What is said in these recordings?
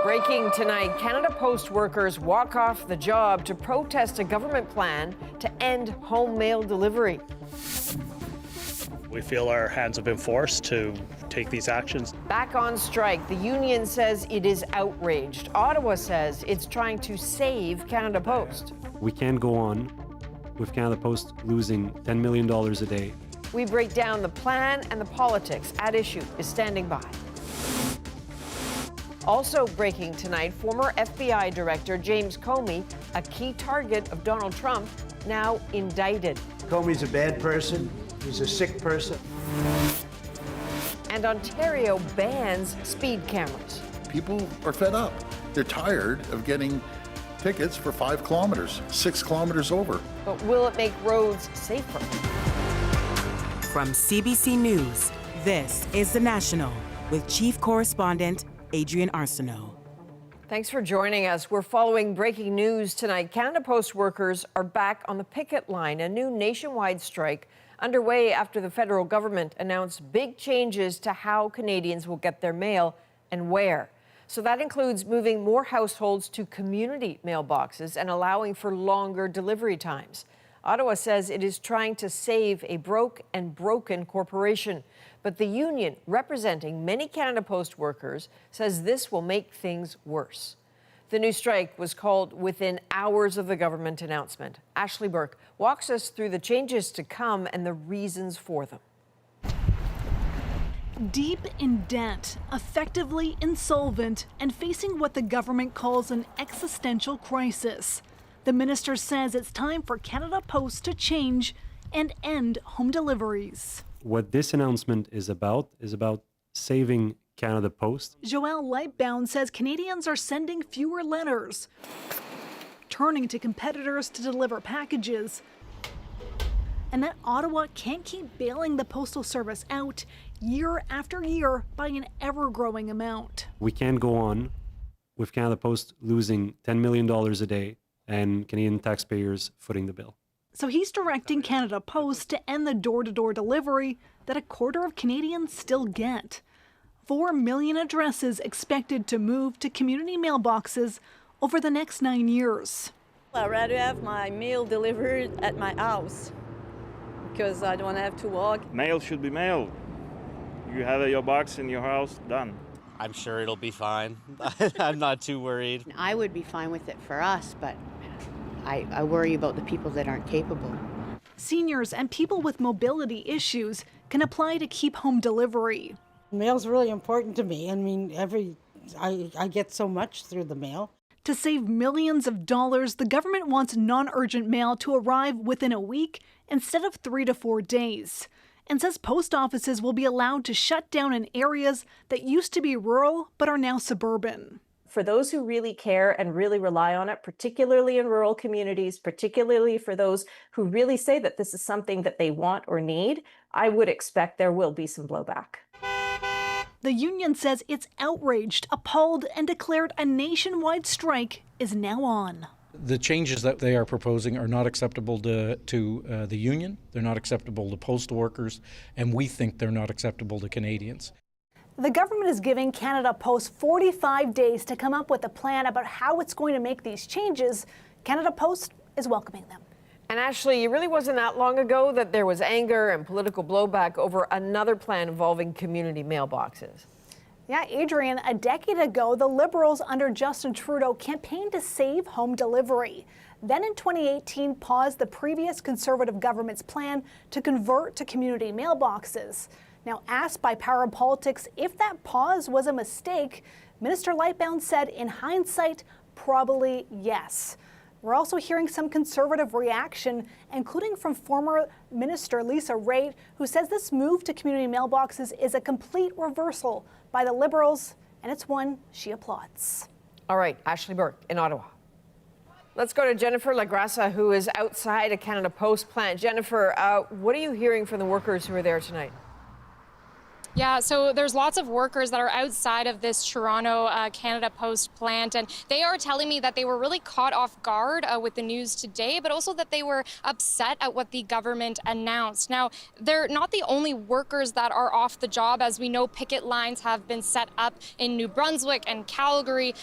Breaking tonight, Canada Post workers walk off the job to protest a government plan to end home mail delivery. We feel our hands have been forced to take these actions. Back on strike, the union says it is outraged. Ottawa says it's trying to save Canada Post. We can't go on with Canada Post losing $10 million a day. We break down the plan and the politics. At Issue is standing by. Also breaking tonight, former FBI Director James Comey, a key target of Donald Trump, now indicted. Comey's a bad person. He's a sick person. And Ontario bans speed cameras. People are fed up. They're tired of getting tickets for 5 kilometers, 6 kilometers over. But will it make roads safer? From CBC News, this is The National with Chief Correspondent Adrienne Arsenault. Thanks for joining us. We're following breaking news tonight. Canada Post workers are back on the picket line, a new nationwide strike underway after the federal government announced big changes to how Canadians will get their mail and where. So that includes moving more households to community mailboxes and allowing for longer delivery times. Ottawa says it is trying to save a broke and broken corporation. But the union representing many Canada Post workers says this will make things worse. The new strike was called within hours of the government announcement. Ashley Burke walks us through the changes to come and the reasons for them. Deep in debt, effectively insolvent, and facing what the government calls an existential crisis. The minister says it's time for Canada Post to change and end home deliveries. What this announcement is about saving Canada Post. Joelle Lightbound says Canadians are sending fewer letters, turning to competitors to deliver packages, and that Ottawa can't keep bailing the Postal Service out year after year by an ever-growing amount. We can't go on with Canada Post losing $10 million a day and Canadian taxpayers footing the bill. So he's directing Canada Post to end the door-to-door delivery that a quarter of Canadians still get. 4 million addresses expected to move to community mailboxes over the next 9 years. I'd rather have my mail delivered at my house because I don't want to have to walk. Mail should be mailed. You have your box in your house, done. I'm sure it'll be fine. I'm not too worried. I would be fine with it for us, but I worry about the people that aren't capable. Seniors and people with mobility issues can apply to keep home delivery. Mail's really important to me. I mean, I get so much through the mail. To save millions of dollars, the government wants non-urgent mail to arrive within a week instead of 3 to 4 days, and says post offices will be allowed to shut down in areas that used to be rural but are now suburban. For those who really care and really rely on it, particularly in rural communities, particularly for those who really say that this is something that they want or need, I would expect there will be some blowback. The union says it's outraged, appalled, and declared a nationwide strike is now on. The changes that they are proposing are not acceptable to the union, they're not acceptable to postal workers, and we think they're not acceptable to Canadians. The government is giving Canada Post 45 days to come up with a plan about how it's going to make these changes. Canada Post is welcoming them. And Ashley, it really wasn't that long ago that there was anger and political blowback over another plan involving community mailboxes. Yeah, Adrienne, a decade ago, the Liberals under Justin Trudeau campaigned to save home delivery. Then in 2018, paused the previous Conservative government's plan to convert to community mailboxes. Now, asked by Power and Politics if that pause was a mistake, Minister Lightbound said, in hindsight, probably yes. We're also hearing some Conservative reaction, including from former Minister Lisa Raitt, who says this move to community mailboxes is a complete reversal by the Liberals, and it's one she applauds. All right, Ashley Burke in Ottawa. Let's go to Jennifer Lagrassa, who is outside a Canada Post plant. Jennifer, what are you hearing from the workers who are there tonight? Yeah, so there's lots of workers that are outside of this Toronto Canada Post plant, and they are telling me that they were really caught off guard with the news today, but also that they were upset at what the government announced. Now, they're not the only workers that are off the job. As we know, picket lines have been set up in New Brunswick and Calgary,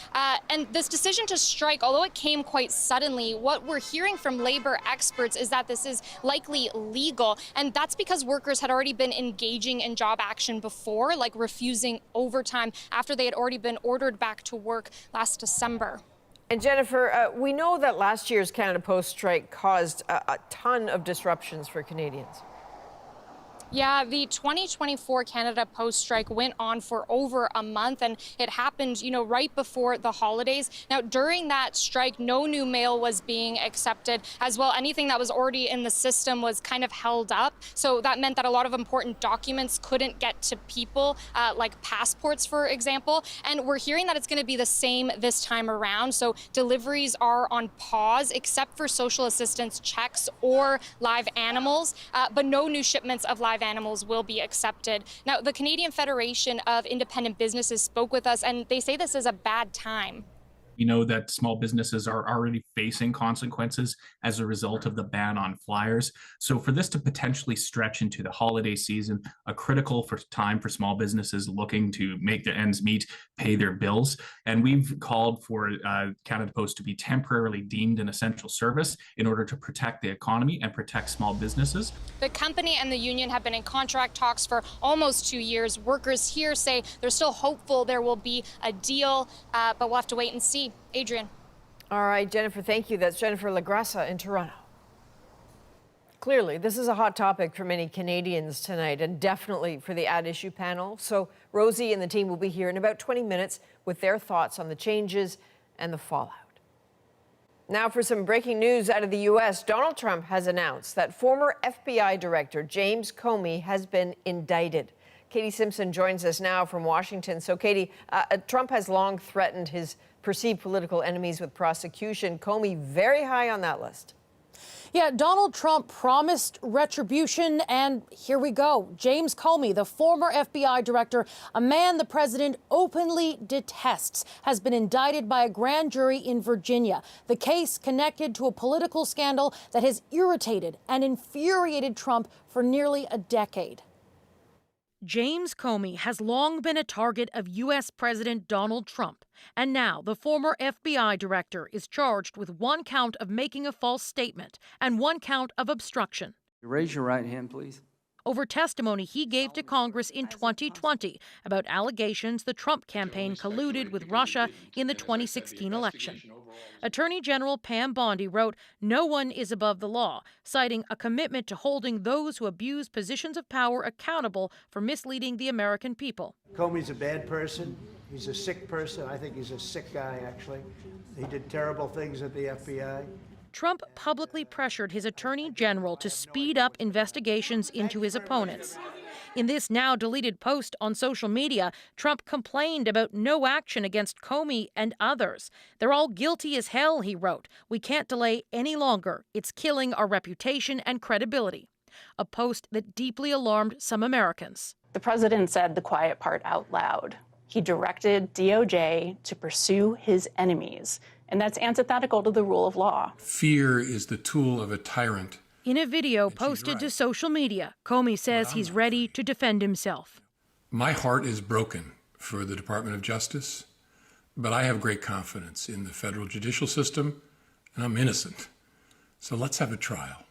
and this decision to strike, although it came quite suddenly, what we're hearing from labor experts is that this is likely legal, and that's because workers had already been engaging in job action before, like refusing overtime after they had already been ordered back to work last December. And Jennifer, we know that last year's Canada Post strike caused a ton of disruptions for Canadians. Yeah, the 2024 Canada Post strike went on for over a month, and it happened, right before the holidays. Now, during that strike, no new mail was being accepted. As well, anything that was already in the system was kind of held up. So that meant that a lot of important documents couldn't get to people, like passports, for example. And we're hearing that it's going to be the same this time around. So deliveries are on pause, except for social assistance checks or live animals, but no new shipments of live animals will be accepted. Now, the Canadian Federation of Independent Businesses spoke with us, and they say this is a bad time. We know that small businesses are already facing consequences as a result of the ban on flyers. So for this to potentially stretch into the holiday season, a critical time for small businesses looking to make their ends meet, pay their bills. And we've called for Canada Post to be temporarily deemed an essential service in order to protect the economy and protect small businesses. The company and the union have been in contract talks for almost 2 years. Workers here say they're still hopeful there will be a deal, but we'll have to wait and see. Adrienne. All right, Jennifer, thank you. That's Jennifer Lagrassa in Toronto. Clearly, this is a hot topic for many Canadians tonight, and definitely for the At Issue panel. So Rosie and the team will be here in about 20 minutes with their thoughts on the changes and the fallout. Now for some breaking news out of the U.S. Donald Trump has announced that former FBI Director James Comey has been indicted. Katie Simpson joins us now from Washington. So, Katie, Trump has long threatened his perceived political enemies with prosecution. Comey very high on that list. Yeah, Donald Trump promised retribution, and here we go. James Comey, the former FBI director, a man the president openly detests, has been indicted by a grand jury in Virginia. The case connected to a political scandal that has irritated and infuriated Trump for nearly a decade. James Comey has long been a target of U.S. President Donald Trump, and now the former FBI director is charged with 1 count of making a false statement and 1 count of obstruction. Raise your right hand, please. Over testimony he gave to Congress in 2020 about allegations the Trump campaign colluded with Russia in the 2016 election. Attorney General Pam Bondi wrote, "No one is above the law," citing a commitment to holding those who abuse positions of power accountable for misleading the American people. Comey's a bad person. He's a sick person. I think he's a sick guy, actually. He did terrible things at the FBI. Trump publicly pressured his attorney general to speed up investigations into his opponents. In this now deleted post on social media, Trump complained about no action against Comey and others. "They're all guilty as hell," he wrote. "We can't delay any longer. It's killing our reputation and credibility." A post that deeply alarmed some Americans. The president said the quiet part out loud. He directed DOJ to pursue his enemies, and that's antithetical to the rule of law. Fear is the tool of a tyrant. In a video posted to social media, Comey says he's ready to defend himself. My heart is broken for the Department of Justice, but I have great confidence in the federal judicial system, and I'm innocent. So let's have a trial.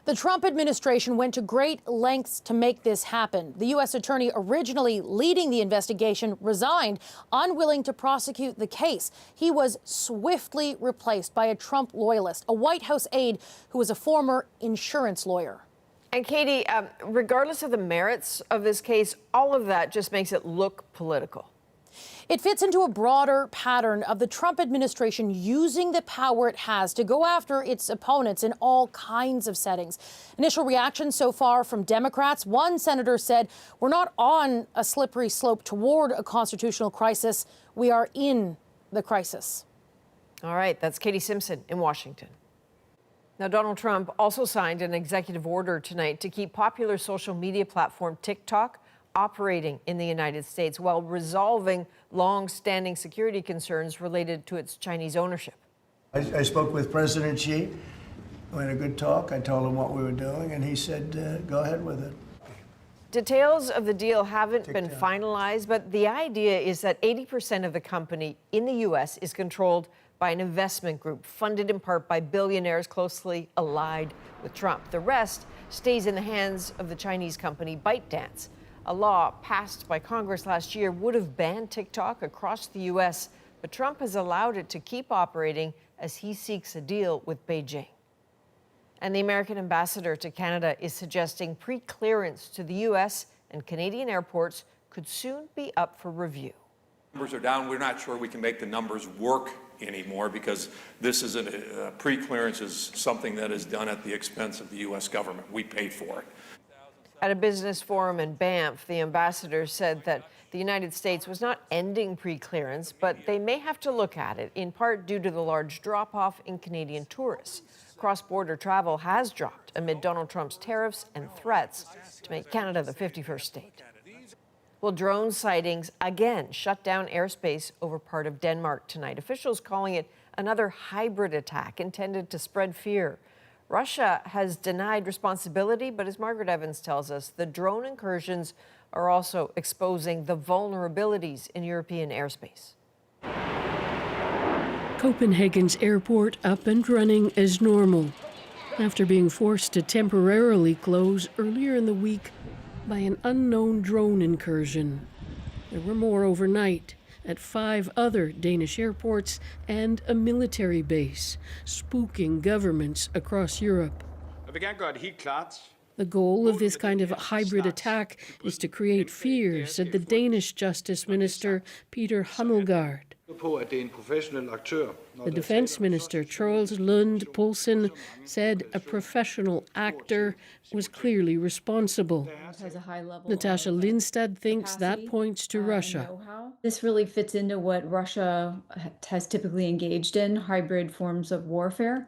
The Trump administration went to great lengths to make this happen. The U.S. attorney originally leading the investigation resigned, unwilling to prosecute the case. He was swiftly replaced by a Trump loyalist, a White House aide who was a former insurance lawyer. And Katie, regardless of the merits of this case, all of that just makes it look political. It fits into a broader pattern of the Trump administration using the power it has to go after its opponents in all kinds of settings. Initial reactions so far from Democrats. One senator said, "We're not on a slippery slope toward a constitutional crisis. We are in the crisis." All right, that's Katie Simpson in Washington. Now, Donald Trump also signed an executive order tonight to keep popular social media platform TikTok operating in the United States while resolving long-standing security concerns related to its Chinese ownership. I spoke with President Xi. We had a good talk. I told him what we were doing, and he said, go ahead with it. Details of the deal haven't been finalized, but the idea is that 80% of the company in the U.S. is controlled by an investment group funded in part by billionaires closely allied with Trump. The rest stays in the hands of the Chinese company ByteDance. A law passed by Congress last year would have banned TikTok across the U.S., but Trump has allowed it to keep operating as he seeks a deal with Beijing. And the American ambassador to Canada is suggesting pre-clearance to the U.S. and Canadian airports could soon be up for review. Numbers are down. We're not sure we can make the numbers work anymore because this is a pre-clearance is something that is done at the expense of the U.S. government. We pay for it. At a business forum in Banff, the ambassador said that the United States was not ending pre-clearance, but they may have to look at it, in part due to the large drop-off in Canadian tourists. Cross-border travel has dropped amid Donald Trump's tariffs and threats to make Canada the 51st state. Well, drone sightings again shut down airspace over part of Denmark tonight. Officials calling it another hybrid attack intended to spread fear. Russia has denied responsibility, but as Margaret Evans tells us, the drone incursions are also exposing the vulnerabilities in European airspace. Copenhagen's airport up and running as normal after being forced to temporarily close earlier in the week by an unknown drone incursion. There were more overnight at 5 other Danish airports and a military base, spooking governments across Europe. The goal of this kind of hybrid attack is to create fear, said the Danish Justice Minister Peter Hummelgaard. The Defense Minister, Troels Lund Poulsen, said a professional actor was clearly responsible. Natasha Lindstad thinks that points to Russia. This really fits into what Russia has typically engaged in, hybrid forms of warfare,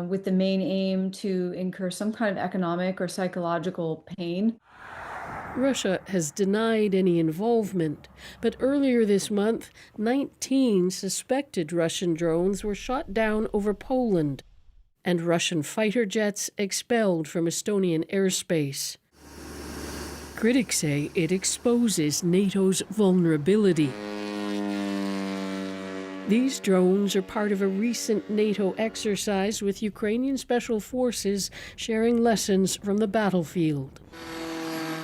with the main aim to incur some kind of economic or psychological pain. Russia has denied any involvement, but earlier this month, 19 suspected Russian drones were shot down over Poland, and Russian fighter jets expelled from Estonian airspace. Critics say it exposes NATO's vulnerability. These drones are part of a recent NATO exercise with Ukrainian special forces sharing lessons from the battlefield.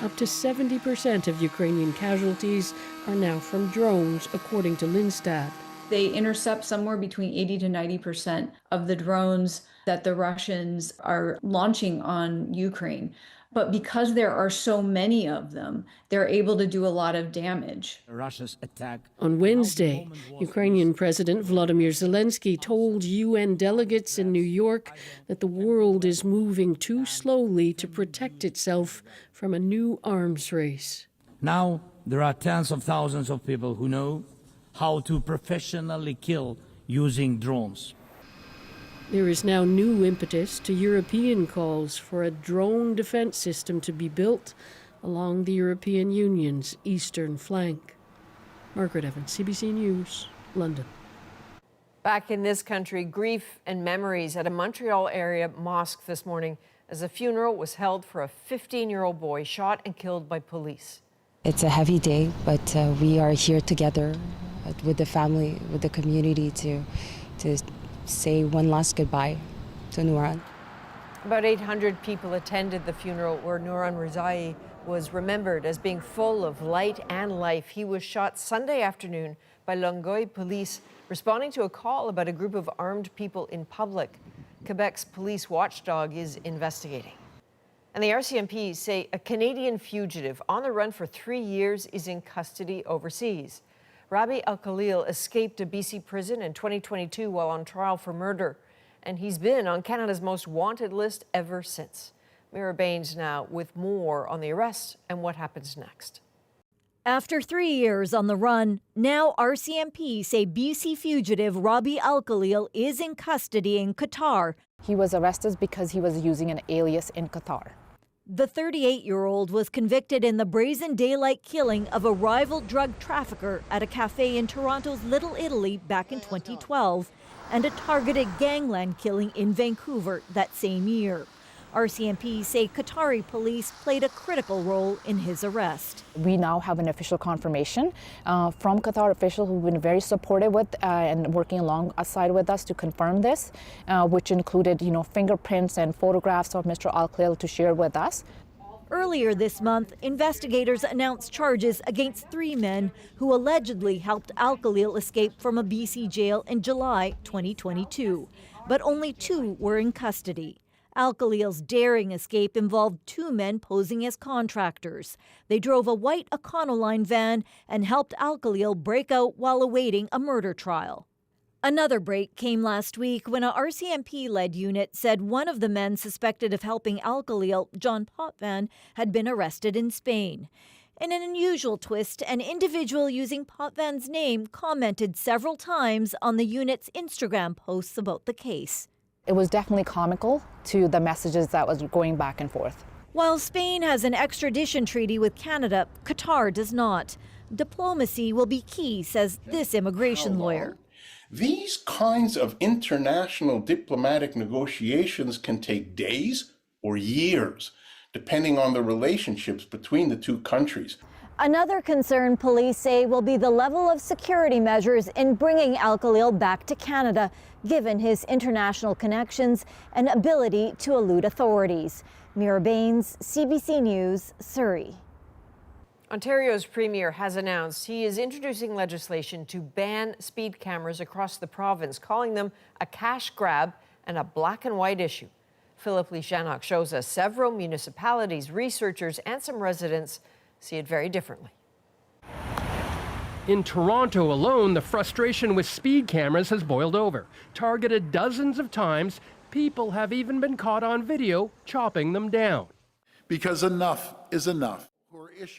Up to 70% of Ukrainian casualties are now from drones, according to Lindstad. They intercept somewhere between 80 to 90% of the drones that the Russians are launching on Ukraine. But because there are so many of them, they're able to do a lot of damage. Russia's attack. On Wednesday, Ukrainian President Volodymyr Zelensky told UN delegates in New York that the world is moving too slowly to protect itself from a new arms race. Now, there are tens of thousands of people who know how to professionally kill using drones. There is now new impetus to European calls for a drone defense system to be built along the European Union's eastern flank. Margaret Evans, CBC News, London. Back in this country, grief and memories at a Montreal area mosque this morning as a funeral was held for a 15-year-old boy shot and killed by police. It's a heavy day, but we are here together with the family, with the community to say one last goodbye to Nuran. About 800 people attended the funeral where Nuran Rizai was remembered as being full of light and life. He was shot Sunday afternoon by Longueuil police responding to a call about a group of armed people in public. Quebec's police watchdog is investigating. And the RCMP say a Canadian fugitive on the run for 3 years is in custody overseas. Rabi Al-Khalil escaped a BC prison in 2022 while on trial for murder, and he's been on Canada's most wanted list ever since. Mira Baines now with more on the arrest and what happens next. After 3 years on the run, now RCMP say BC fugitive Rabi Al-Khalil is in custody in Qatar. He was arrested because he was using an alias in Qatar. The 38-year-old was convicted in the brazen daylight killing of a rival drug trafficker at a cafe in Toronto's Little Italy back in 2012 and a targeted gangland killing in Vancouver that same year. RCMP say Qatari police played a critical role in his arrest. We now have an official confirmation from Qatar officials who've been very supportive with and working alongside with us to confirm this, which included, fingerprints and photographs of Mr. Al-Khalil to share with us. Earlier this month, investigators announced charges against 3 men who allegedly helped Al-Khalil escape from a BC jail in July 2022, but only 2 were in custody. Al-Khalil's daring escape involved 2 men posing as contractors. They drove a white Econoline van and helped Al-Khalil break out while awaiting a murder trial. Another break came last week when a RCMP-led unit said one of the men suspected of helping Al-Khalil, John Potvin, had been arrested in Spain. In an unusual twist, an individual using Potvin's name commented several times on the unit's Instagram posts about the case. It was definitely comical to the messages that was going back and forth. While Spain has an extradition treaty with Canada, Qatar does not. Diplomacy will be key, says this immigration lawyer. These kinds of international diplomatic negotiations can take days or years, depending on the relationships between the 2 countries. Another concern police say will be the level of security measures in bringing Al-Khalil back to Canada, given his international connections and ability to elude authorities. Mira Baines, CBC News, Surrey. Ontario's premier has announced he is introducing legislation to ban speed cameras across the province, calling them a cash grab and a black and white issue. Philip Leishanok shows us several municipalities, researchers, and some residents see it very differently. In Toronto alone, the frustration with speed cameras has boiled over. Targeted dozens of times, people have even been caught on video chopping them down. Because enough is enough.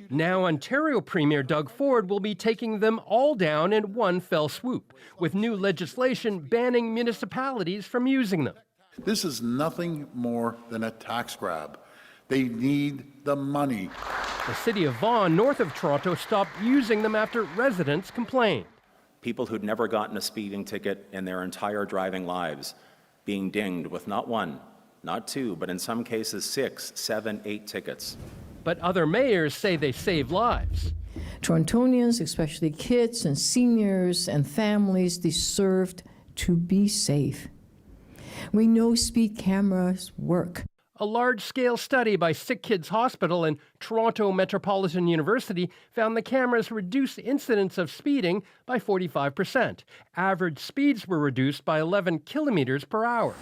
Now Ontario Premier Doug Ford will be taking them all down in one fell swoop, with new legislation banning municipalities from using them. This is nothing more than a tax grab. They need the money. The city of Vaughan, north of Toronto, stopped using them after residents complained. People who'd never gotten a speeding ticket in their entire driving lives being dinged with not 1, not 2, but in some cases 6, 7, 8 tickets. But other mayors say they save lives. Torontonians, especially kids and seniors and families, deserved to be safe. We know speed cameras work. A large-scale study by Sick Kids Hospital and Toronto Metropolitan University found the cameras reduced incidents of speeding by 45%. Average speeds were reduced by 11 kilometers per hour.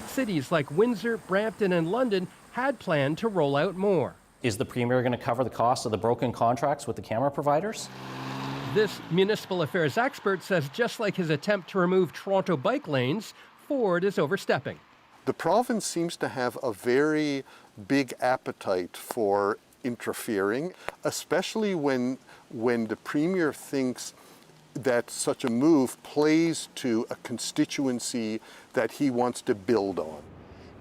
Cities like Windsor, Brampton, and London had planned to roll out more. Is the Premier going to cover the cost of the broken contracts with the camera providers? This municipal affairs expert says just like his attempt to remove Toronto bike lanes, Ford is overstepping. The province seems to have a very big appetite for interfering, especially when the Premier thinks that such a move plays to a constituency that he wants to build on.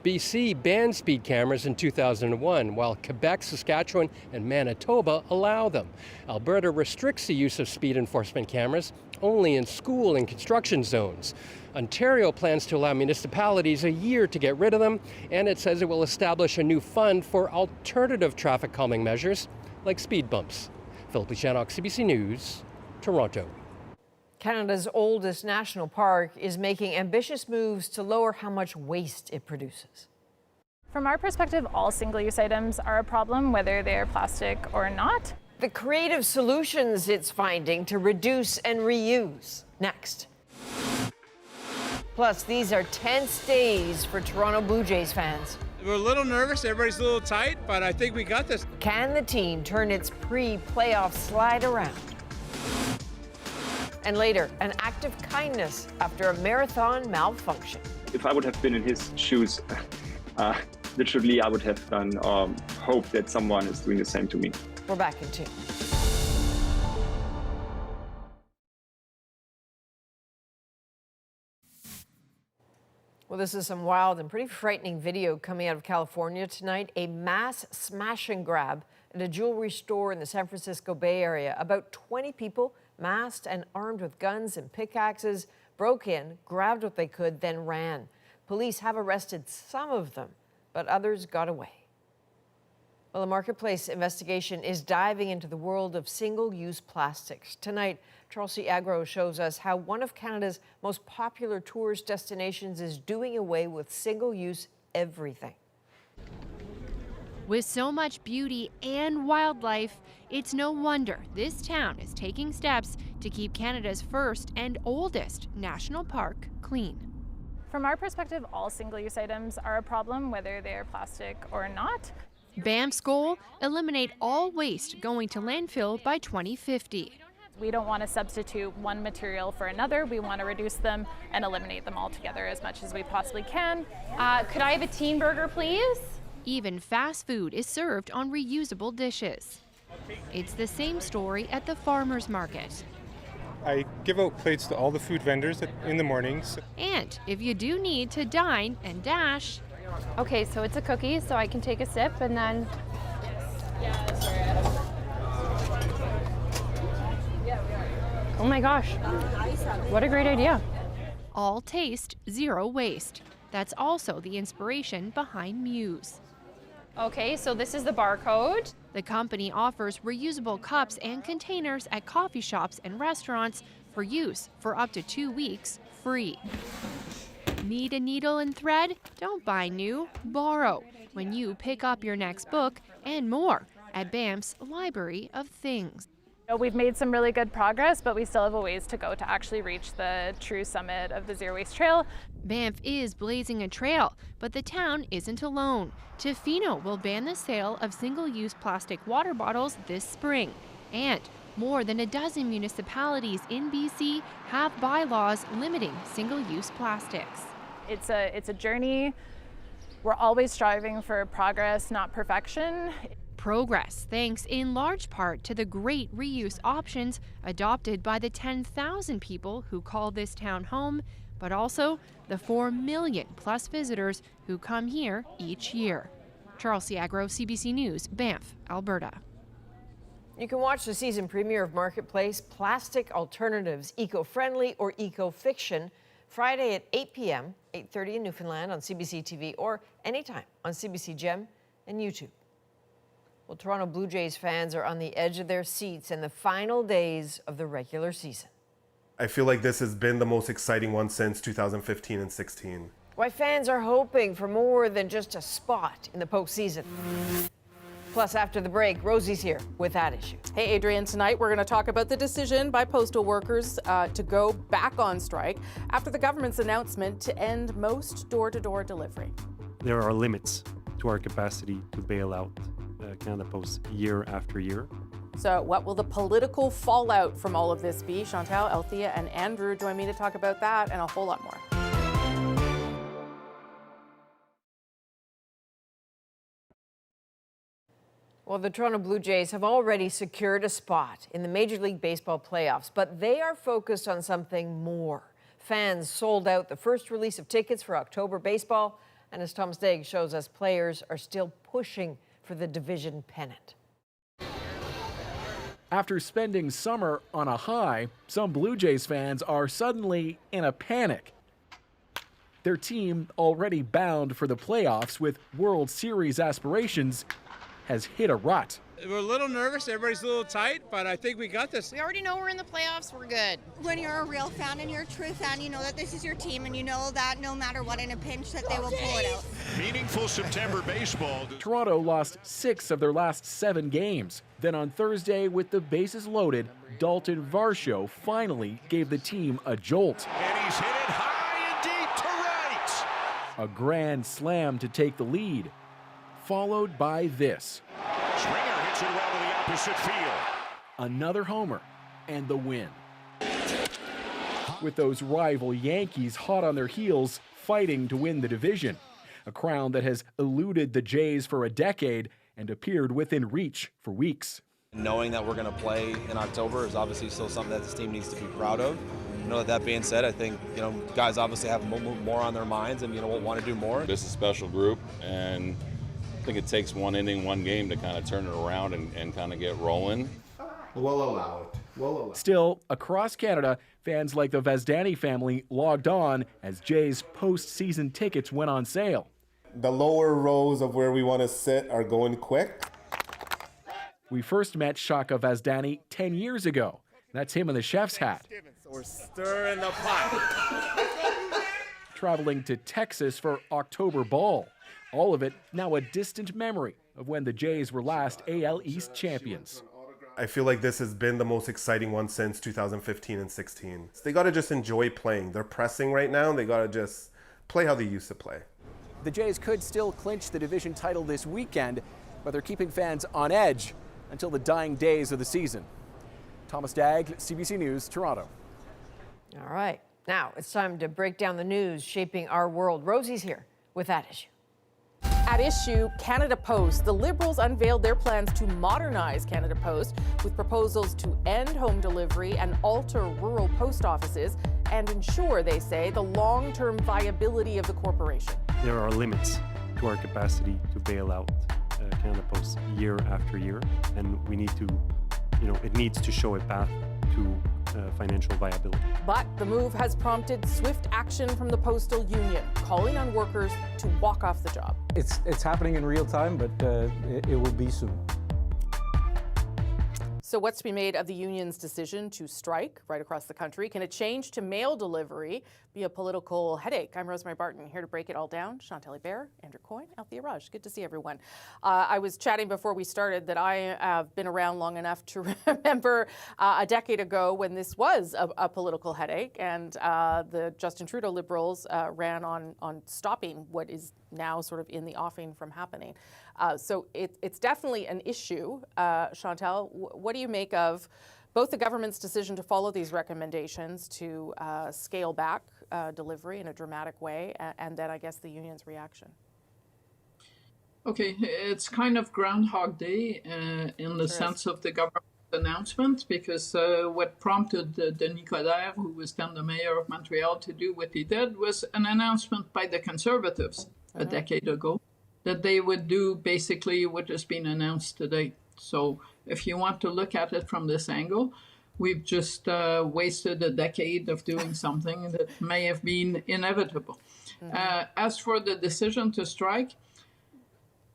BC banned speed cameras in 2001, while Quebec, Saskatchewan, and Manitoba allow them. Alberta restricts the use of speed enforcement cameras only in school and construction zones. Ontario plans to allow municipalities a year to get rid of them, and it says it will establish a new fund for alternative traffic calming measures like speed bumps. Philip Leishanok, CBC News, Toronto. Canada's oldest national park is making ambitious moves to lower how much waste it produces. From our perspective, all single-use items are a problem, whether they're plastic or not. The creative solutions it's finding to reduce and reuse. Next. Plus, these are tense days for Toronto Blue Jays fans. We're a little nervous, everybody's a little tight, but I think we got this. Can the team turn its pre-playoff slide around? And later, an act of kindness after a marathon malfunction. If I would have been in his shoes, literally I would have done hope that someone is doing the same to me. We're back in 2. Well, this is some wild and pretty frightening video coming out of California tonight. A mass smash and grab at a jewelry store in the San Francisco Bay Area. About 20 people, masked and armed with guns and pickaxes, broke in, grabbed what they could, then ran. Police have arrested some of them, but others got away. Well, a Marketplace investigation is diving into the world of single-use plastics. Tonight, Charles Agro shows us how one of Canada's most popular tourist destinations is doing away with single-use everything. With so much beauty and wildlife, it's no wonder this town is taking steps to keep Canada's first and oldest national park clean. From our perspective, all single-use items are a problem, whether they're plastic or not. Banff's goal, eliminate all waste going to landfill by 2050. We don't want to substitute one material for another. We want to reduce them and eliminate them altogether as much as we possibly can. Could I have a teen burger, please? Even fast food is served on reusable dishes. It's the same story at the farmers market. I give out plates to all the food vendors in the mornings. And if you do need to dine and dash. Okay, so it's a cookie, so I can take a sip and then. Oh my gosh, what a great idea. All taste, zero waste. That's also the inspiration behind Muse. Okay, so this is the barcode. The company offers reusable cups and containers at coffee shops and restaurants for use for up to 2 weeks free. Need a needle and thread? Don't buy new, borrow when you pick up your next book and more at Banff's Library of Things. We've made some really good progress, but we still have a ways to go to actually reach the true summit of the Zero Waste Trail. Banff is blazing a trail, but the town isn't alone. Tofino will ban the sale of single-use plastic water bottles this spring. And more than a dozen municipalities in BC have bylaws limiting single-use plastics. It's a journey. We're always striving for progress, not perfection. Progress, thanks in large part to the great reuse options adopted by the 10,000 people who call this town home, but also the 4 million plus visitors who come here each year. Charles Agro, CBC News, Banff, Alberta. You can watch the season premiere of Marketplace, Plastic Alternatives, Eco-Friendly or Eco-Fiction, Friday at 8 p.m., 8:30 in Newfoundland on CBC TV or anytime on CBC Gem and YouTube. Well, Toronto Blue Jays fans are on the edge of their seats in the final days of the regular season. I feel like this has been the most exciting one since 2015 and 16. Why fans are hoping for more than just a spot in the postseason. Plus, after the break, Rosie's here with that issue. Hey, Adrienne, tonight we're going to talk about the decision by postal workers to go back on strike after the government's announcement to end most door-to-door delivery. There are limits to our capacity to bail out Canada Post year after year. So what will the political fallout from all of this be? Chantal, Althea, and Andrew join me to talk about that and a whole lot more. Well, the Toronto Blue Jays have already secured a spot in the Major League Baseball playoffs, but they are focused on something more. Fans sold out the first release of tickets for October baseball, and as Tom Stagg shows us, players are still pushing for the division pennant. After spending summer on a high, some Blue Jays fans are suddenly in a panic. Their team, already bound for the playoffs with World Series aspirations, has hit a rut. We're a little nervous, everybody's a little tight, but I think we got this. We already know we're in the playoffs, we're good. When you're a real fan and you're a true fan, you know that this is your team and you know that no matter what in a pinch that they will pull it out. Meaningful September baseball. Toronto lost 6 of their last 7 games. Then on Thursday, with the bases loaded, Dalton Varsho finally gave the team a jolt. And he's hit it high and deep to right. A grand slam to take the lead, followed by this. Springer hits it well to the opposite field. Another homer and the win. With those rival Yankees hot on their heels, fighting to win the division. A crown that has eluded the Jays for a decade and appeared within reach for weeks. Knowing that we're going to play in October is obviously still something that this team needs to be proud of. That being said, I think, guys obviously have more on their minds and, will want to do more. This is a special group, and I think it takes one inning, one game to kind of turn it around and kind of get rolling. We'll allow it. Still, across Canada, fans like the Vazdani family logged on as Jays postseason tickets went on sale. The lower rows of where we want to sit are going quick. We first met Shaka Vazdani 10 years ago. That's him in the chef's hat. So we're stirring the pot. Traveling to Texas for October Ball. All of it now a distant memory of when the Jays were last AL East champions. I feel like this has been the most exciting one since 2015 and 16. So they got to just enjoy playing. They're pressing right now, and they got to just play how they used to play. The Jays could still clinch the division title this weekend, but they're keeping fans on edge until the dying days of the season. Thomas Dagg, CBC News, Toronto. All right. Now it's time to break down the news shaping our world. Rosie's here with that issue. At issue, Canada Post. The Liberals unveiled their plans to modernize Canada Post with proposals to end home delivery and alter rural post offices and ensure, they say, the long-term viability of the corporation. There are limits to our capacity to bail out Canada Post year after year, and we need to, it needs to show a path to financial viability. But the move has prompted swift action from the postal union, calling on workers to walk off the job. It's happening in real time, but it will be soon. So what's to be made of the union's decision to strike right across the country? Can a change to mail delivery be a political headache? I'm Rosemary Barton, here to break it all down. Chantal Hébert, Andrew Coyne, Althea Raj. Good to see everyone. I was chatting before we started that I have been around long enough to remember a decade ago when this was a political headache, and the Justin Trudeau Liberals ran on stopping what is now sort of in the offing from happening. So it's definitely an issue. Chantal, what do you make of both the government's decision to follow these recommendations to scale back delivery in a dramatic way, and then I guess the union's reaction? Okay, it's kind of Groundhog Day in the sense of the government announcement, because what prompted Denis Coderre, who was then the mayor of Montreal, to do what he did was an announcement by the Conservatives a decade ago that they would do basically what has been announced today. So if you want to look at it from this angle, we've just wasted a decade of doing something that may have been inevitable. As for the decision to strike,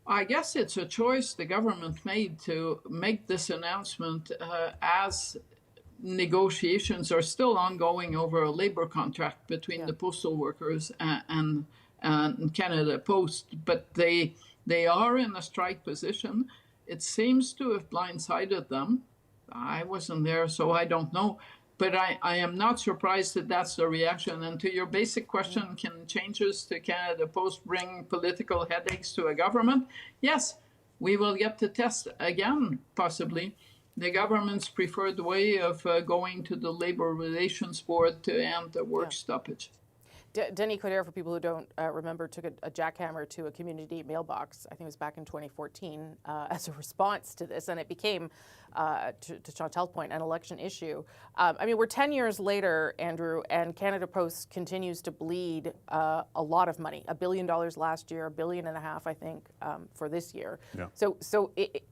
I guess it's a choice the government made to make this announcement as negotiations are still ongoing over a labor contract between the postal workers and Canada Post, but they are in a strike position. It seems to have blindsided them. I wasn't there, so I don't know. But I am not surprised that that's the reaction. And to your basic question, can changes to Canada Post bring political headaches to a government? Yes, we will get to test again, possibly, the government's preferred way of going to the Labor Relations Board to end the work stoppage. Denis Coderre, for people who don't remember, took a jackhammer to a community mailbox, I think it was back in 2014, as a response to this, and it became, to Chantal's point, an election issue. I mean, we're 10 years later, Andrew, and Canada Post continues to bleed a lot of money, $1 billion last year, $1.5 billion, I think, for this year. Yeah. So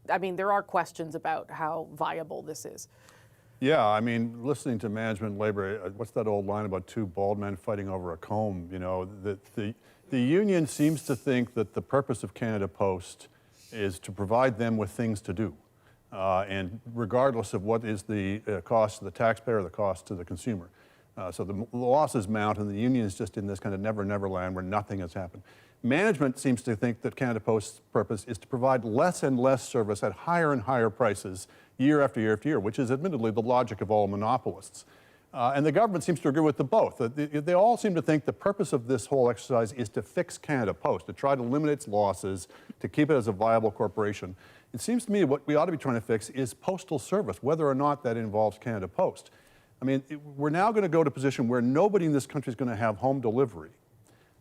I mean, there are questions about how viable this is. Yeah, I mean, listening to management and labor, what's that old line about two bald men fighting over a comb? You know, the union seems to think that the purpose of Canada Post is to provide them with things to do. And regardless of what is the cost to the taxpayer or the cost to the consumer. So the losses mount, and the union is just in this kind of never land where nothing has happened. Management seems to think that Canada Post's purpose is to provide less and less service at higher and higher prices year after year after year, which is admittedly the logic of all monopolists. And the government seems to agree with the both. They all seem to think the purpose of this whole exercise is to fix Canada Post, to try to limit its losses, to keep it as a viable corporation. It seems to me what we ought to be trying to fix is postal service, whether or not that involves Canada Post. I mean, we're now going to go to a position where nobody in this country is going to have home delivery.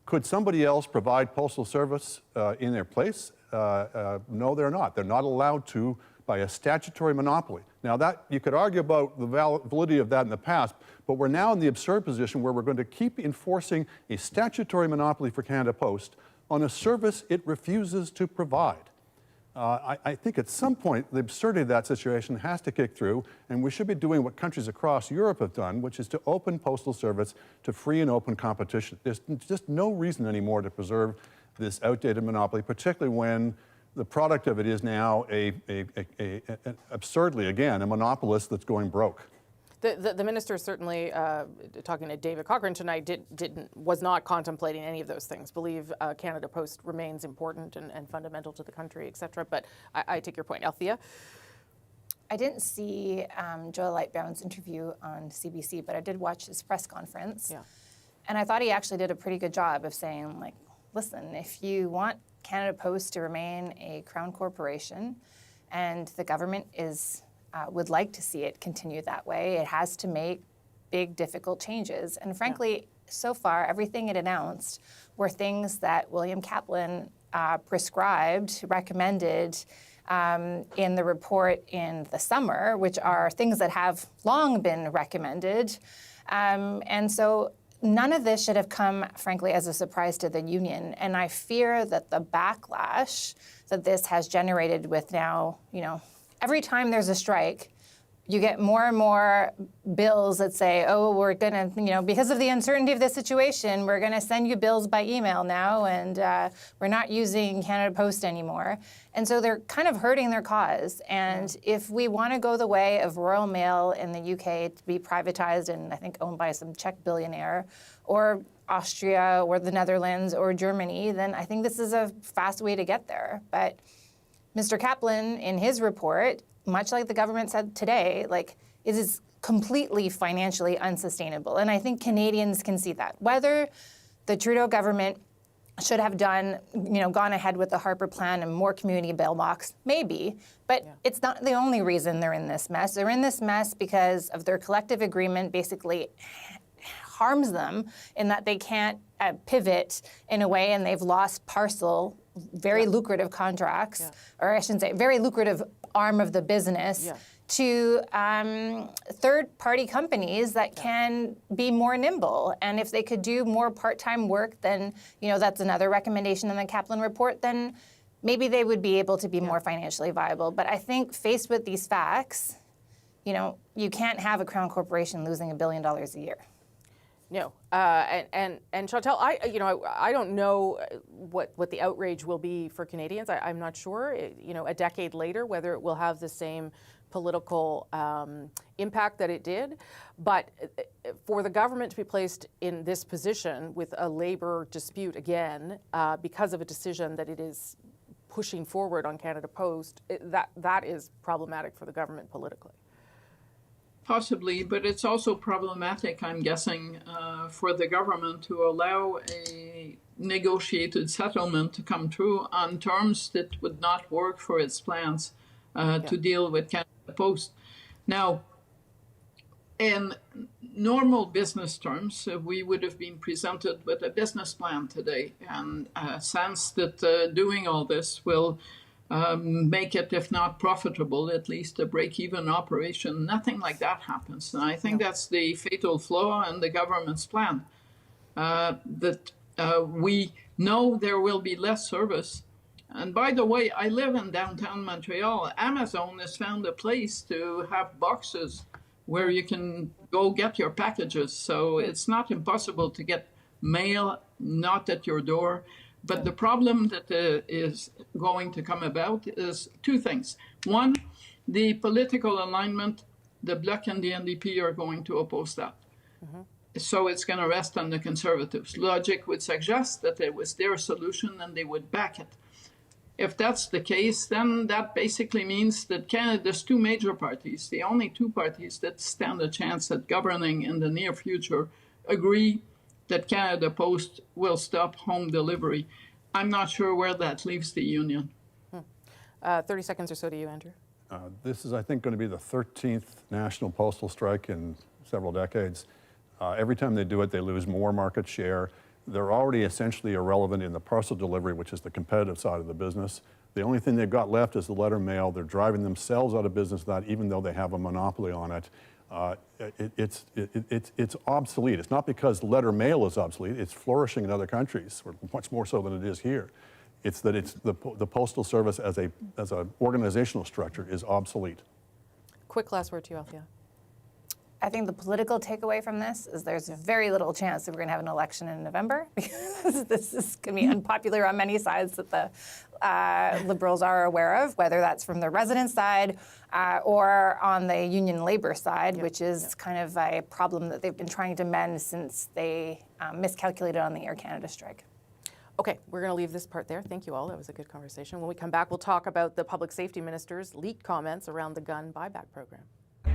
Could somebody else provide postal service in their place? No, they're not. They're not allowed to by a statutory monopoly. Now that, you could argue about the validity of that in the past, but we're now in the absurd position where we're going to keep enforcing a statutory monopoly for Canada Post on a service it refuses to provide. I think at some point the absurdity of that situation has to kick through, and we should be doing what countries across Europe have done, which is to open postal service to free and open competition. There's just no reason anymore to preserve this outdated monopoly, particularly when the product of it is now absurdly, again, a monopolist that's going broke. The minister certainly, talking to David Cochrane tonight, was not contemplating any of those things. Believe Canada Post remains important and fundamental to the country, et cetera. But I take your point. Althea? I didn't see Joel Lightbound's interview on CBC, but I did watch his press conference. Yeah. And I thought he actually did a pretty good job of saying, like, listen, if you want Canada Post to remain a Crown corporation and the government would like to see it continue that way, it has to make big, difficult changes. And frankly, so far, everything it announced were things that William Kaplan prescribed, recommended in the report in the summer, which are things that have long been recommended. And so none of this should have come, frankly, as a surprise to the union. And I fear that the backlash that this has generated with now, every time there's a strike, you get more and more bills that say, oh, we're going to, because of the uncertainty of the situation, we're going to send you bills by email now, and we're not using Canada Post anymore. And so they're kind of hurting their cause. And if we want to go the way of Royal Mail in the UK to be privatized and I think owned by some Czech billionaire, or Austria or the Netherlands or Germany, then I think this is a fast way to get there. But Mr. Kaplan, in his report, much like the government said today, it is completely financially unsustainable. And I think Canadians can see that. Whether the Trudeau government should have gone ahead with the Harper Plan and more community mailbox, maybe, but it's not the only reason they're in this mess. They're in this mess because of their collective agreement basically harms them in that they can't pivot in a way, and they've lost parcel, very lucrative contracts, or I shouldn't say, very lucrative arm of the business to third-party companies that can be more nimble. And if they could do more part-time work, then, that's another recommendation in the Kaplan report, then maybe they would be able to be more financially viable. But I think faced with these facts, you can't have a Crown corporation losing $1 billion a year. No, and Chantal, I don't know what the outrage will be for Canadians. I'm not sure. A decade later, whether it will have the same political impact that it did. But for the government to be placed in this position with a labor dispute again because of a decision that it is pushing forward on Canada Post, that is problematic for the government politically. Possibly, but it's also problematic, I'm guessing, for the government to allow a negotiated settlement to come through on terms that would not work for its plans to deal with Canada Post. Now, in normal business terms, we would have been presented with a business plan today, and a sense that doing all this will make it, if not profitable, at least a break-even operation. Nothing like that happens. And I think that's the fatal flaw in the government's plan, that we know there will be less service. And by the way, I live in downtown Montreal. Amazon has found a place to have boxes where you can go get your packages. So it's not impossible to get mail not at your door. But the problem that is going to come about is two things. One, the political alignment, the Bloc and the NDP are going to oppose that. So it's going to rest on the Conservatives. Logic would suggest that it was their solution and they would back it. If that's the case, then that basically means that Canada's two major parties, the only two parties that stand a chance at governing in the near future, agree that Canada Post will stop home delivery. I'm not sure where that leaves the union. 30 seconds or so to you, Andrew. This is, I think, going to be the 13th national postal strike in several decades. Every time they do it, they lose more market share. They're already essentially irrelevant in the parcel delivery, which is the competitive side of the business. The only thing they've got left is the letter mail. They're driving themselves out of business with that, even though they have a monopoly on it. It's obsolete. It's not because letter mail is obsolete. It's flourishing in other countries, or much more so than it is here. It's that the Postal Service as a organizational structure is obsolete. Quick last word to you, Althea. I think the political takeaway from this is there's very little chance that we're going to have an election in November, because this is going to be unpopular on many sides that the Liberals are aware of, whether that's from the resident side or on the union labor side, which is kind of a problem that they've been trying to mend since they miscalculated on the Air Canada strike. Okay, we're going to leave this part there. Thank you all. That was a good conversation. When we come back, we'll talk about the public safety minister's leaked comments around the gun buyback program.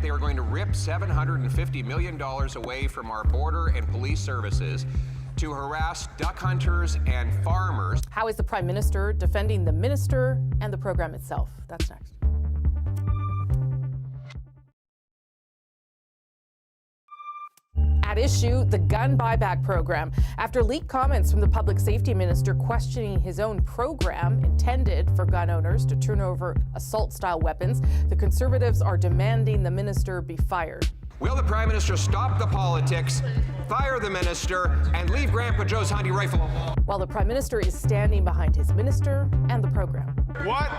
They are going to rip $750 million away from our border and police services to harass duck hunters and farmers. How is the Prime Minister defending the minister and the program itself? That's next. At issue, the gun buyback program. After leaked comments from the public safety minister questioning his own program intended for gun owners to turn over assault-style weapons, the Conservatives are demanding the minister be fired. Will the Prime Minister stop the politics, fire the minister, and leave Grandpa Joe's hunting rifle alone? While the Prime Minister is standing behind his minister and the program. What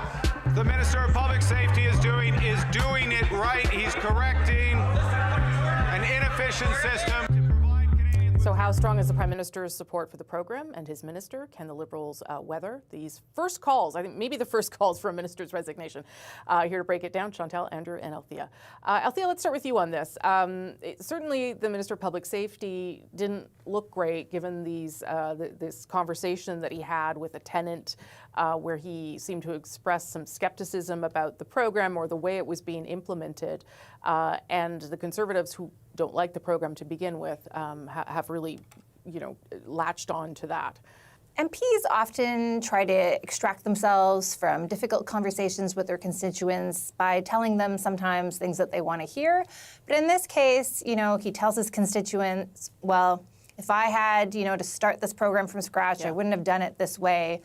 the Minister of Public Safety is doing it right. He's correcting an inefficient system. So how strong is the Prime Minister's support for the program and his minister? Can the Liberals weather these first calls? I think maybe the first calls for a minister's resignation. Here to break it down, Chantal, Andrew, and Althea. Althea, let's start with you on this. Certainly, the Minister of Public Safety didn't look great given this conversation that he had with a tenant where he seemed to express some skepticism about the program or the way it was being implemented. And the Conservatives, who don't like the program to begin with, have really, latched on to that. MPs often try to extract themselves from difficult conversations with their constituents by telling them sometimes things that they want to hear. But in this case, he tells his constituents, well, if I had, to start this program from scratch, I wouldn't have done it this way.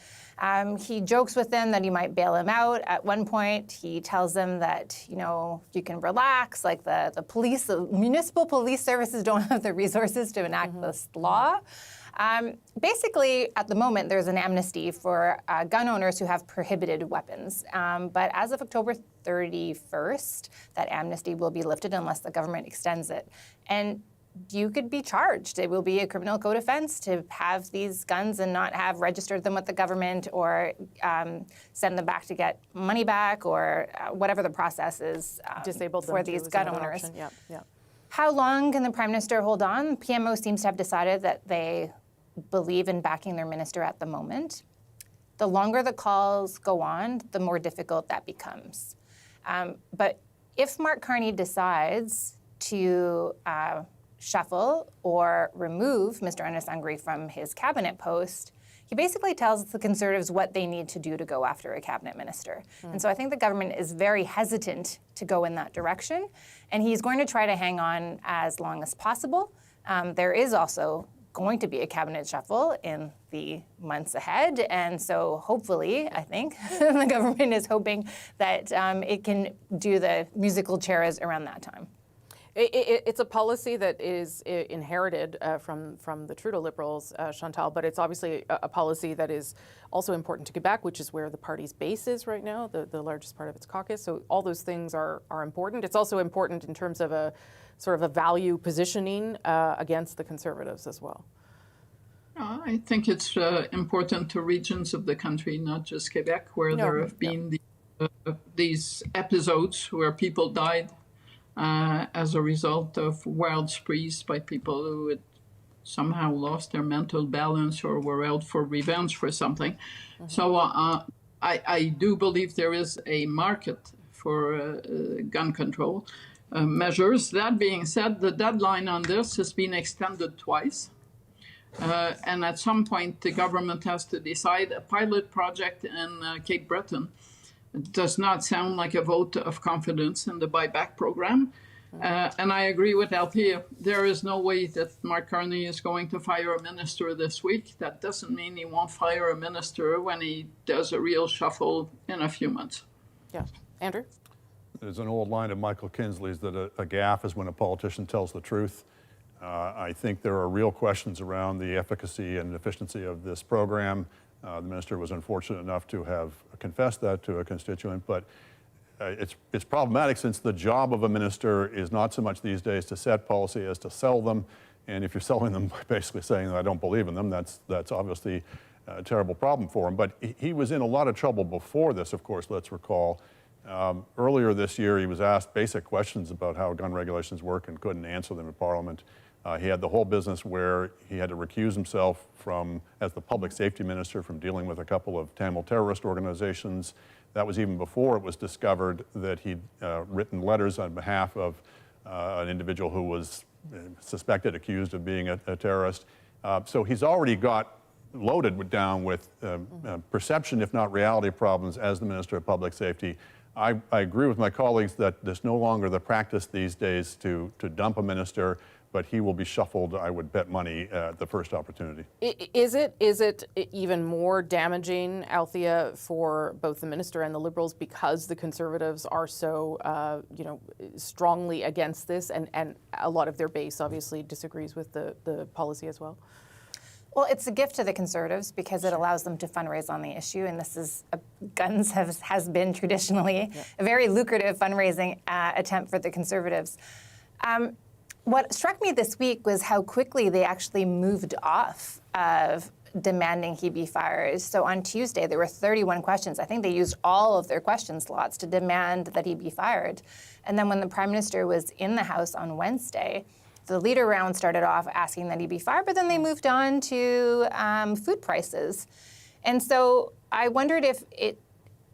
He jokes with them that he might bail him out. At one point, he tells them that, you can relax, like the municipal police services don't have the resources to enact this law. Basically, at the moment, there's an amnesty for gun owners who have prohibited weapons. But as of October 31st, that amnesty will be lifted unless the government extends it. And you could be charged. It will be a criminal code offense to have these guns and not have registered them with the government, or send them back to get money back, or whatever the process is for these gun owners. How long can the Prime Minister hold on? PMO seems to have decided that they believe in backing their minister at the moment. The longer the calls go on, the more difficult that becomes. But if Mark Carney decides to shuffle or remove Mr. Anasangri from his cabinet post, he basically tells the Conservatives what they need to do to go after a cabinet minister. And so I think the government is very hesitant to go in that direction, and he's going to try to hang on as long as possible. There is also going to be a cabinet shuffle in the months ahead, and so hopefully, I think, the government is hoping that it can do the musical chairs around that time. It's a policy that is inherited from the Trudeau Liberals, Chantal, but it's obviously a policy that is also important to Quebec, which is where the party's base is right now, the largest part of its caucus. So all those things are important. It's also important in terms of a sort of a value positioning against the Conservatives as well. I think it's important to regions of the country, not just Quebec, where there have been these episodes where people died as a result of wild sprees by people who had somehow lost their mental balance or were out for revenge for something. So I do believe there is a market for gun control measures. That being said, the deadline on this has been extended twice. And at some point, the government has to decide. A pilot project in Cape Breton does not sound like a vote of confidence in the buyback program. And I agree with Althea. There is no way that Mark Carney is going to fire a minister this week. That doesn't mean he won't fire a minister when he does a real shuffle in a few months. Yeah. Andrew? There's an old line of Michael Kinsley's that a gaffe is when a politician tells the truth. I think there are real questions around the efficacy and efficiency of this program. The minister was unfortunate enough to have confessed that to a constituent, but it's problematic since the job of a minister is not so much these days to set policy as to sell them. And if you're selling them by basically saying that I don't believe in them, that's obviously a terrible problem for him. But he was in a lot of trouble before this, of course, let's recall. Earlier this year, he was asked basic questions about how gun regulations work and couldn't answer them in Parliament. He had the whole business where he had to recuse himself from, as the public safety minister, from dealing with a couple of Tamil terrorist organizations. That was even before it was discovered that he'd written letters on behalf of an individual who was suspected, accused of being a terrorist. So he's already got loaded down with perception, if not reality, problems as the Minister of Public Safety. I agree with my colleagues that there's no longer the practice these days to dump a minister, but he will be shuffled, I would bet money, at the first opportunity. Is it even more damaging, Althea, for both the minister and the Liberals because the Conservatives are so, strongly against this, and a lot of their base obviously disagrees with the policy as well? Well, it's a gift to the Conservatives because it allows them to fundraise on the issue, and this is guns has been traditionally a very lucrative fundraising attempt for the Conservatives. What struck me this week was how quickly they actually moved off of demanding he be fired. So on Tuesday, there were 31 questions. I think they used all of their question slots to demand that he be fired. And then when the Prime Minister was in the House on Wednesday, the leader round started off asking that he be fired, but then they moved on to food prices. And so I wondered if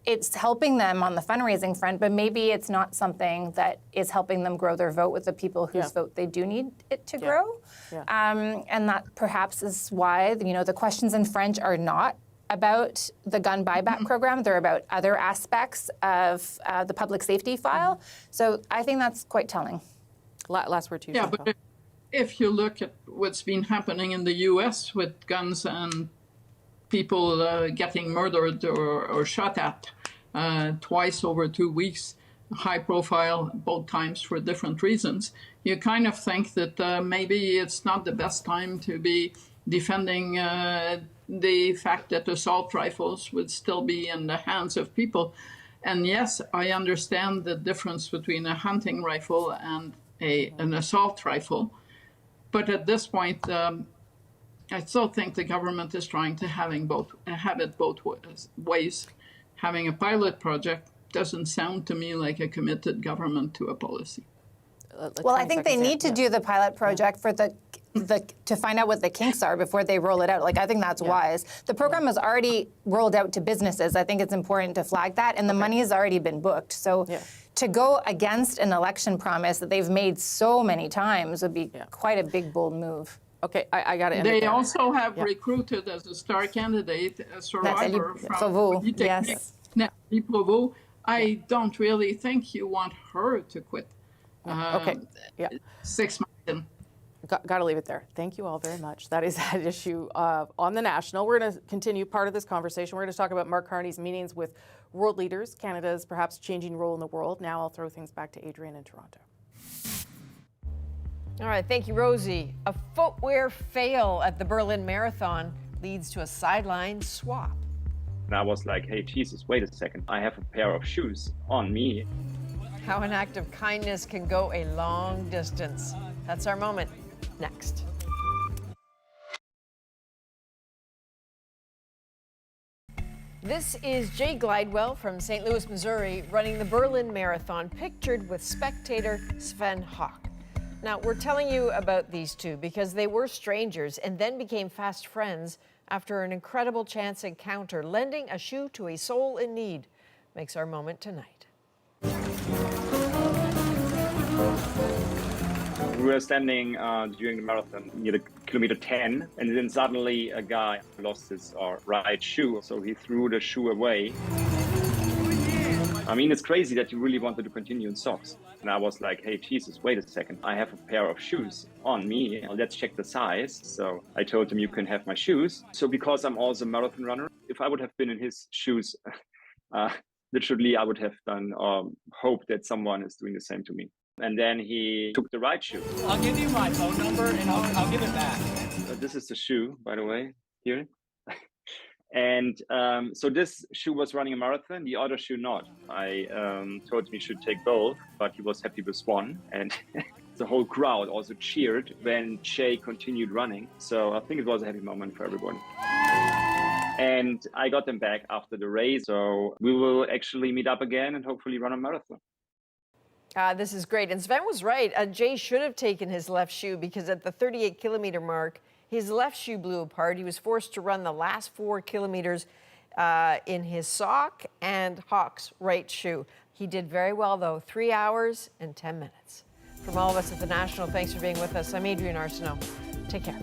it's helping them on the fundraising front, but maybe it's not something that is helping them grow their vote with the people whose vote they do need it to grow. And that perhaps is why, the questions in French are not about the gun buyback program. They're about other aspects of the public safety file. So I think that's quite telling. Last word to you. Yeah, but if you look at what's been happening in the U.S. with guns and people getting murdered or shot at twice over 2 weeks, high profile both times for different reasons, you kind of think that maybe it's not the best time to be defending the fact that assault rifles would still be in the hands of people. And yes, I understand the difference between a hunting rifle and an assault rifle. But at this point, I still think the government is trying to have it both ways. Having a pilot project doesn't sound to me like a committed government to a policy. Well, I think they need to do the pilot project for to find out what the kinks are before they roll it out. I think that's wise. The program is already rolled out to businesses. I think it's important to flag that, and the money has already been booked. So to go against an election promise that they've made so many times would be quite a big, bold move. Okay, I got to end it They there. also have recruited as a star candidate a survivor from Polytechnic, Nathalie Provost. I don't really think you want her to quit. 6 months in. Got to leave it there. Thank you all very much. That is that issue on the national. We're going to continue part of this conversation. We're going to talk about Mark Carney's meetings with world leaders, Canada's perhaps changing role in the world. Now I'll throw things back to Adrienne in Toronto. All right, thank you, Rosie. A footwear fail at the Berlin Marathon leads to a sideline swap. And I was like, hey, Jesus, wait a second. I have a pair of shoes on me. How an act of kindness can go a long distance. That's our moment. Next. This is Jay Glidewell from St. Louis, Missouri, running the Berlin Marathon, pictured with spectator Sven Hawk. Now, we're telling you about these two because they were strangers and then became fast friends after an incredible chance encounter, lending a shoe to a soul in need. Makes our moment tonight. We were standing during the marathon near the kilometer 10, and then suddenly a guy lost his right shoe, so he threw the shoe away. I mean, it's crazy that you really wanted to continue in socks. And I was like, hey, Jesus, wait a second. I have a pair of shoes on me. Let's check the size. So I told him, you can have my shoes. So because I'm also a marathon runner, if I would have been in his shoes, literally, I would have done hope that someone is doing the same to me. And then he took the right shoe. I'll give you my phone number and I'll give it back. This is the shoe, by the way, here. And so this shoe was running a marathon, the other shoe not. I told him he should take both, but he was happy with one. And the whole crowd also cheered when Jay continued running. So I think it was a happy moment for everyone. And I got them back after the race. So we will actually meet up again and hopefully run a marathon. This is great. And Sven was right. Jay should have taken his left shoe because at the 38-kilometer mark, his left shoe blew apart. He was forced to run the last 4 kilometers in his sock and Hawk's right shoe. He did very well, though. 3 hours and 10 minutes. From all of us at The National, thanks for being with us. I'm Adrienne Arsenault. Take care.